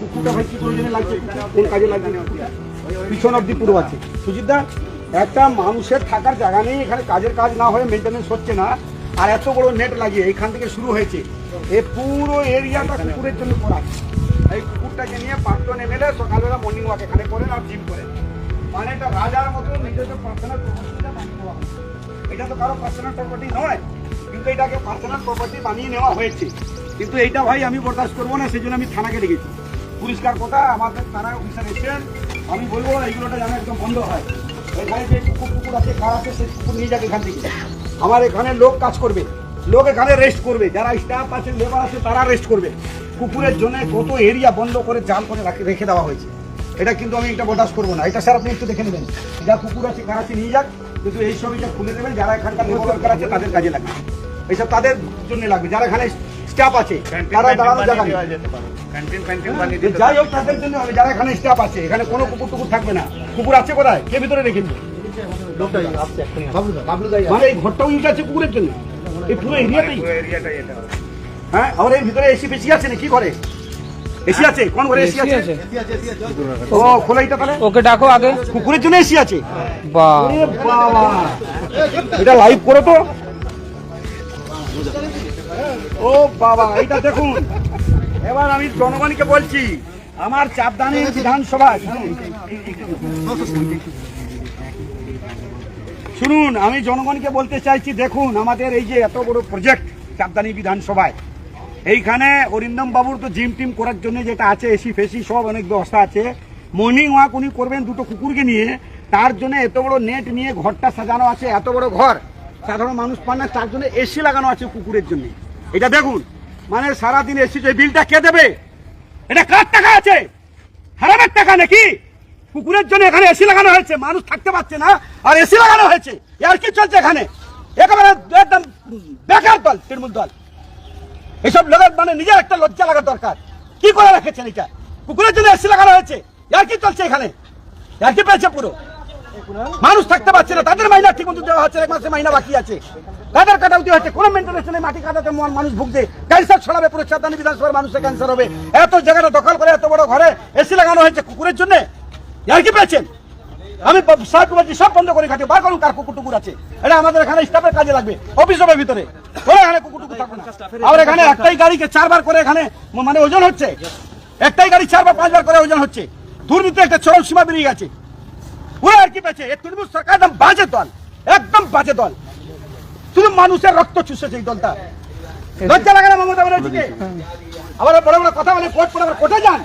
কুকুরটা ভাই কি প্রয়োজনে লাগছে, কোন কাজে লাগছে? পিছন অব্দি পুরো আছে। সুজিতদা, একটা মানুষের থাকার জায়গা নেই, এখানে কাজের কাজ না হয়ে মেনটেন্যান্স হচ্ছে না, আর এত বড় নেট লাগিয়ে এইখান থেকে শুরু হয়েছে, এই পুরো এরিয়াটা কুকুরের জন্য করা। এই কুকুরটাকে নিয়ে 5 জন এমএলএ সকালবেলা মর্নিং ওয়াক এখানে করেন আর জিম করেন, মানে এটা রাজার মতো নিজস্ব পার্সোনাল প্রপার্টিটা বানিয়ে নেওয়া। এটা তো কারো পার্সোনাল প্রপার্টি নয়, কিন্তু এটাকে পার্সোনাল প্রপার্টি বানিয়ে নেওয়া হয়েছে। কিন্তু এইটা ভাই আমি বরদাস্ত করবো না, সেই জন্য আমি থানাকে ডেকেছি। পরিষ্কার কথা, আমাদের থানায় অফিসার এসেছেন, আমি বলবো এইগুলোটা যেন একদম বন্ধ হয়। এখানে যে কুকুর আছে, কার আছে, সেই কুকুর নিয়ে যাবে এখান থেকে। আমার এখানে লোক কাজ করবে, লোক এখানে রেস্ট করবে, যারা স্টাফ আছে, লেবার আছে, তারা রেস্ট করবে। কুকুরের জন্য কত এরিয়া বন্ধ করে জাল করে রেখে দেওয়া হয়েছে, এটা কিন্তু আমি এটা বরদাস্ত করবো না। এটা স্যার আপনি একটু দেখে নেবেন, যা কুকুর আছে, কার আছে নিয়ে যাক, কিন্তু এই সব এটা খুলে দেবেন। যারা এখানকার লেবার আছে তাদের কাজে লাগবে, এইসব তাদের জন্য লাগবে। যারা এখানে স্টাফ আছে তারা দাঁড়ানো জায়গা নেই, যাই হোক তাদের জন্য হবে। যারা এখানে স্টাফ আছে, এখানে কোনো কুকুর টুকুর থাকবে না। কুকুর আছে কোথায়, কে ভিতরে রেখে দিল? মানে এই ঘরটাও ইউজ আছে কুকুরের জন্য, এই পুরো এরিয়াটাই। হ্যাঁ, আর এর ভিতরে এসি বেশি আছে না? কি করে এসি আছে? কোন ঘরে এসি আছে? ও খোলাইটা তাহলে ওকে ডাকো আগে। কুকুরের জন্য এসি আছে? বাহ, বাবা, এটা লাইভ করো তো। ও বাবা, এটা দেখুন। এবার আমি জনগণকে বলছি, আমার চাপদানি বিধানসভা শুনুন, আমি জনগণকে বলতে চাইছি, দেখুন আমাদের এই যে এত বড় প্রজেক্ট চাপদানি বিধানসভায়, এইখানে অরিন্দম বাবুর তো জিম টিম করার জন্য যেটা আছে, এসি ফেসি সব অনেক ব্যবস্থা আছে। মর্নিং ওয়াক উনি করবেন দুটো কুকুরকে নিয়ে, তার জন্য এত বড় নেট নিয়ে ঘরটা সাজানো আছে। এত বড় ঘর সাধারণ মানুষ পান না, তার জন্য এসি লাগানো আছে কুকুরের জন্য। এটা দেখুন, মানে সারাদিন এসি, যে বিলটা কে দেবে? এটা কার টাকা আছে? হারামের টাকা নাকি? কুকুরের জন্য এখানে এসি লাগানো হয়েছে, মানুষ থাকতে পারছে না আর এসি লাগানো হয়েছে। আর কি চলছে এখানে? একেবারে একদম বেকার দল, তৃণমূল দল। এইসব লোকের মানে নিজের একটা লজ্জা লাগার দরকার। কি করে রেখেছেন এটা? কুকুরের জন্য এসি লাগানো হয়েছে, আর কি চলছে এখানে? আর কি পেয়েছে? পুরো মানুষ থাকতে পারছে না, তাদের মাইনা ঠিক মতো দেওয়া হচ্ছে, 1 মাসের মাইনা বাকি আছে, তাদের কাটাউটি হচ্ছে। কোনো মেনটেন্যান্স নেই, মাটি কাটাতে মানুষ ভুগছে, ক্যান্সার ছড়াবে, পুরো চাঁদানি বিধানসভার মানুষের ক্যান্সার হবে। এত জায়গাটা দখল করে এত বড় ঘরে এসি লাগানো হয়েছে কুকুরের জন্য, আর কি পেয়েছেন? আমি সব বলছি, সব বন্ধ করে খাটি, বার করুন কার কুকুর টুকুর আছে। এটা আমাদের এখানে স্টাফের কাজে লাগবে, অফিসের ভিতরে। এখানে কুকুর টুকুর থাকবে না। আর এখানে একটাই গাড়িকে 4 বার করে এখানে মানে ওজন হচ্ছে, একটাই গাড়ি 4 বা 5 বার করে ওজন হচ্ছে। দুর্নীতি একটা চরম সীমা বেরিয়ে গেছে। ওরা আর কি পেয়েছে? এই তৃণমূল সরকার একদম বাজে দল, একদম বাজে দল। শুধু মানুষের রক্ত চুষেছে এই দলটা। লজ্জা লাগে না মমতা ব্যানার্জিকে? আবার বড় বড় কথা বলে কোর্ট পড়ে, আবার কোর্টে যান।